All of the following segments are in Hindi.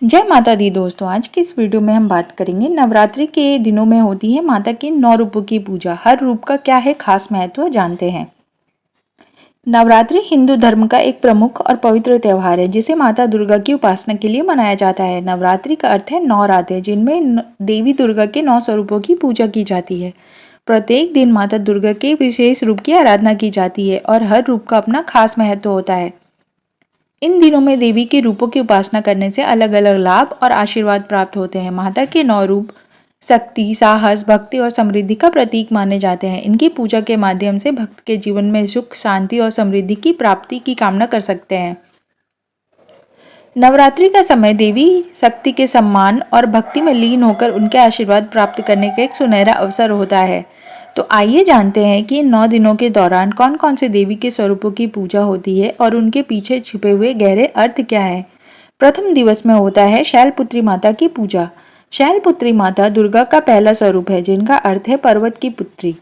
जय माता दी दोस्तों। आज की इस वीडियो में हम बात करेंगे नवरात्रि के दिनों में होती है माता के 9 रूपों की पूजा। हर रूप का क्या है खास महत्व जानते हैं। नवरात्रि हिंदू धर्म का एक प्रमुख और पवित्र त्यौहार है जिसे माता दुर्गा की उपासना के लिए मनाया जाता है। नवरात्रि का अर्थ है 9 रातें जिनमें देवी दुर्गा के 9 स्वरूपों की पूजा की जाती है। प्रत्येक दिन माता दुर्गा के विशेष रूप की आराधना की जाती है और हर रूप का अपना खास महत्व होता है। इन दिनों में देवी के रूपों की उपासना करने से अलग अलग लाभ और आशीर्वाद प्राप्त होते हैं। माता के 9 रूप शक्ति, साहस, भक्ति और समृद्धि का प्रतीक माने जाते हैं। इनकी पूजा के माध्यम से भक्त के जीवन में सुख, शांति और समृद्धि की प्राप्ति की कामना कर सकते हैं। नवरात्रि का समय देवी शक्ति के सम्मान और भक्ति में लीन होकर उनके आशीर्वाद प्राप्त करने का एक सुनहरा अवसर होता है। तो आइए जानते हैं कि इन 9 दिनों के दौरान कौन कौन से देवी के स्वरूपों की पूजा होती है और उनके पीछे छिपे हुए गहरे अर्थ क्या है। प्रथम दिवस में होता है शैलपुत्री माता की पूजा। शैलपुत्री माता दुर्गा का पहला स्वरूप है जिनका अर्थ है पर्वत की पुत्री।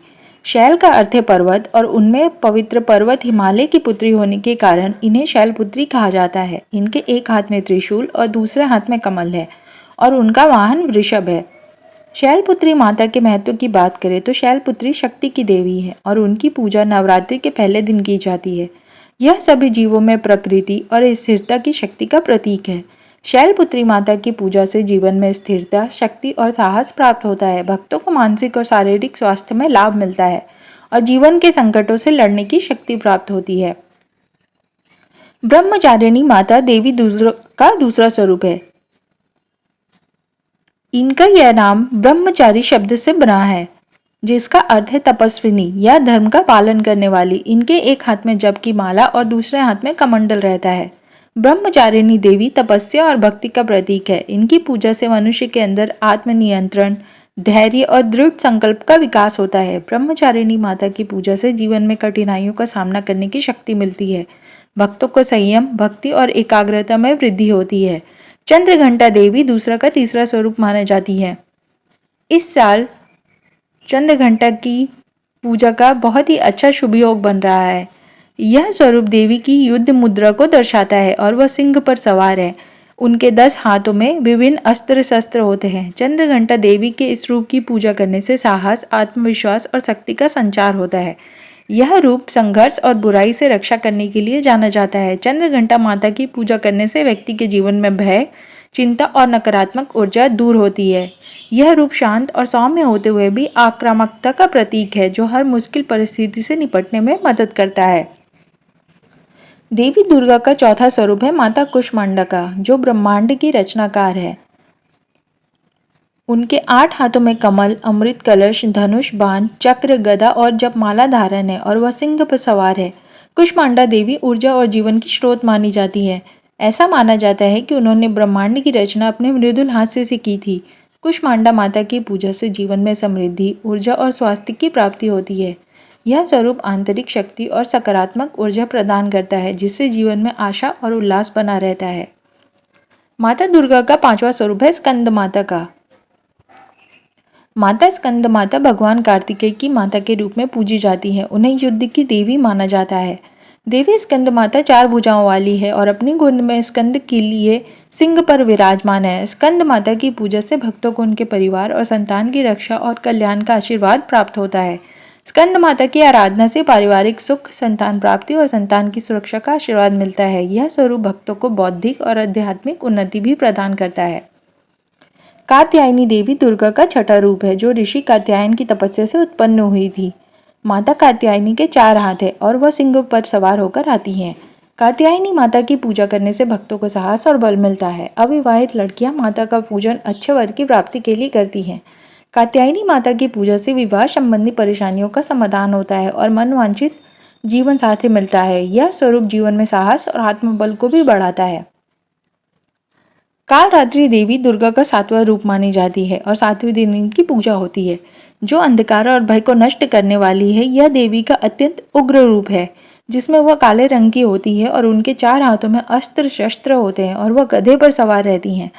शैल का अर्थ है पर्वत और उनमें पवित्र पर्वत हिमालय की पुत्री होने के कारण इन्हें शैलपुत्री कहा जाता है। इनके एक हाथ में त्रिशूल और दूसरे हाथ में कमल है और उनका वाहन वृषभ है। शैलपुत्री माता के महत्व की बात करें तो शैलपुत्री शक्ति की देवी है और उनकी पूजा नवरात्रि के पहले दिन की जाती है। यह सभी जीवों में प्रकृति और स्थिरता की शक्ति का प्रतीक है। शैलपुत्री माता की पूजा से जीवन में स्थिरता, शक्ति और साहस प्राप्त होता है। भक्तों को मानसिक और शारीरिक स्वास्थ्य में लाभ मिलता है और जीवन के संकटों से लड़ने की शक्ति प्राप्त होती है। ब्रह्मचारिणी माता देवी का दूसरा स्वरूप है। इनका यह नाम ब्रह्मचारी शब्द से बना है जिसका अर्थ है तपस्विनी या धर्म का पालन करने वाली। इनके एक हाथ में जप की माला और दूसरे हाथ में कमंडल रहता है। ब्रह्मचारिणी देवी तपस्या और भक्ति का प्रतीक है। इनकी पूजा से मनुष्य के अंदर आत्मनियंत्रण, धैर्य और दृढ़ संकल्प का विकास होता है। ब्रह्मचारिणी माता की पूजा से जीवन में कठिनाइयों का सामना करने की शक्ति मिलती है। भक्तों को संयम, भक्ति और एकाग्रता में वृद्धि होती है। चंद्रघंटा देवी दूसरा का तीसरा स्वरूप माना जाती है। इस साल चंद्रघंटा की पूजा का बहुत ही अच्छा शुभ योग बन रहा है। यह स्वरूप देवी की युद्ध मुद्रा को दर्शाता है और वह सिंह पर सवार है। उनके 10 हाथों में विभिन्न अस्त्र शस्त्र होते हैं। चंद्रघंटा देवी के इस रूप की पूजा करने से साहस, आत्मविश्वास और शक्ति का संचार होता है। यह रूप संघर्ष और बुराई से रक्षा करने के लिए जाना जाता है। चंद्रघंटा माता की पूजा करने से व्यक्ति के जीवन में भय, चिंता और नकारात्मक ऊर्जा दूर होती है। यह रूप शांत और सौम्य होते हुए भी आक्रामकता का प्रतीक है जो हर मुश्किल परिस्थिति से निपटने में मदद करता है। देवी दुर्गा का चौथा स्वरूप है माता कुष्मांडा जो ब्रह्मांड की रचनाकार है। उनके 8 हाथों में कमल, अमृत कलश, धनुष, बाण, चक्र, गदा और जपमाला धारण है और वह सिंह पर सवार है। कुष्मांडा देवी ऊर्जा और जीवन की स्रोत मानी जाती है। ऐसा माना जाता है कि उन्होंने ब्रह्मांड की रचना अपने मृदुल हास्य से की थी। कुष्मांडा माता की पूजा से जीवन में समृद्धि, ऊर्जा और स्वास्थ्य की प्राप्ति होती है। यह स्वरूप आंतरिक शक्ति और सकारात्मक ऊर्जा प्रदान करता है जिससे जीवन में आशा और उल्लास बना रहता है। माता दुर्गा का 5वां स्वरूप है स्कंद माता का। माता स्कंद माता भगवान कार्तिकेय की माता के रूप में पूजी जाती है। उन्हें युद्ध की देवी माना जाता है। देवी स्कंद माता 4 भुजाओं वाली है और अपनी गोद में स्कंद के लिए सिंह पर विराजमान है। स्कंद माता की पूजा से भक्तों को उनके परिवार और संतान की रक्षा और कल्याण का आशीर्वाद प्राप्त होता है। स्कंद माता की आराधना से पारिवारिक सुख, संतान प्राप्ति और संतान की सुरक्षा का आशीर्वाद मिलता है। यह स्वरूप भक्तों को बौद्धिक और आध्यात्मिक उन्नति भी प्रदान करता है। कात्यायनी देवी दुर्गा का छठा रूप है जो ऋषि कात्यायन की तपस्या से उत्पन्न हुई थी। माता कात्यायनी के 4 हाथ है और वह सिंह पर सवार होकर आती हैं। कात्यायनी माता की पूजा करने से भक्तों को साहस और बल मिलता है। अविवाहित लड़कियां माता का पूजन अच्छे वर की प्राप्ति के लिए करती हैं। कात्यायनी माता की पूजा से विवाह संबंधी परेशानियों का समाधान होता है और मनवांछित जीवन साथी मिलता है। यह स्वरूप जीवन में साहस और आत्मबल को भी बढ़ाता है। कालरात्रि देवी दुर्गा का 7वां रूप मानी जाती है और 7वें दिन इनकी पूजा होती है जो अंधकार और भय को नष्ट करने वाली है। यह देवी का अत्यंत उग्र रूप है जिसमें वह काले रंग की होती है और उनके 4 हाथों में अस्त्र शस्त्र होते हैं और वह गधे पर सवार रहती हैं।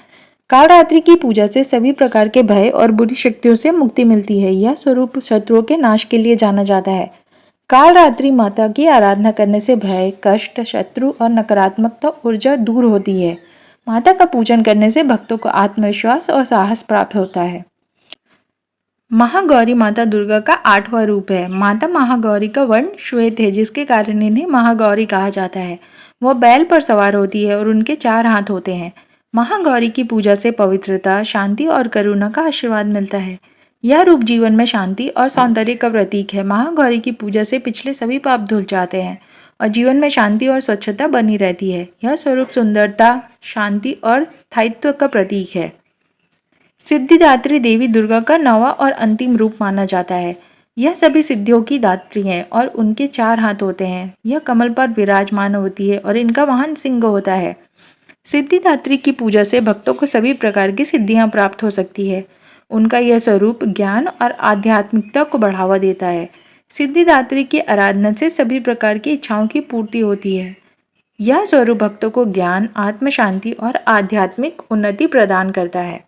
कालरात्रि की पूजा से सभी प्रकार के भय और बुरी शक्तियों से मुक्ति मिलती है। यह स्वरूप शत्रुओं के नाश के लिए जाना जाता है। कालरात्रि माता की आराधना करने से भय, कष्ट, शत्रु और नकारात्मकता ऊर्जा दूर होती है। माता का पूजन करने से भक्तों को आत्मविश्वास और साहस प्राप्त होता है। महागौरी माता दुर्गा का 8वां रूप है। माता महागौरी का वर्ण श्वेत है, जिसके कारण इन्हें महागौरी कहा जाता है। वह बैल पर सवार होती है और उनके 4 हाथ होते हैं। महागौरी की पूजा से पवित्रता, शांति और करुणा का आशीर्वाद मिलता है। यह रूप जीवन में शांति और सौंदर्य का प्रतीक है। महागौरी की पूजा से पिछले सभी पाप धुल जाते हैं और जीवन में शांति और स्वच्छता बनी रहती है। यह स्वरूप सुंदरता, शांति और स्थायित्व का प्रतीक है। सिद्धिदात्री देवी दुर्गा का 9वां और अंतिम रूप माना जाता है। यह सभी सिद्धियों की दात्री हैं और उनके 4 हाथ होते हैं। यह कमल पर विराजमान होती है और इनका वाहन सिंह होता है। सिद्धिदात्री की पूजा से भक्तों को सभी प्रकार की सिद्धियां प्राप्त हो सकती है। उनका यह स्वरूप ज्ञान और आध्यात्मिकता को बढ़ावा देता है। सिद्धिदात्री की आराधना से सभी प्रकार की इच्छाओं की पूर्ति होती है। यह स्वरूप भक्तों को ज्ञान, आत्म शांति और आध्यात्मिक उन्नति प्रदान करता है।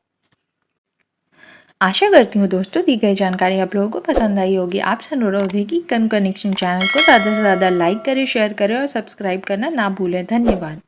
आशा करती हूँ दोस्तों दी गई जानकारी आप लोगों को पसंद आई होगी। आपसे अनुरोध है कि कन कनेक्शन चैनल को ज़्यादा से ज़्यादा लाइक करें, शेयर करें और सब्सक्राइब करना ना भूलें। धन्यवाद।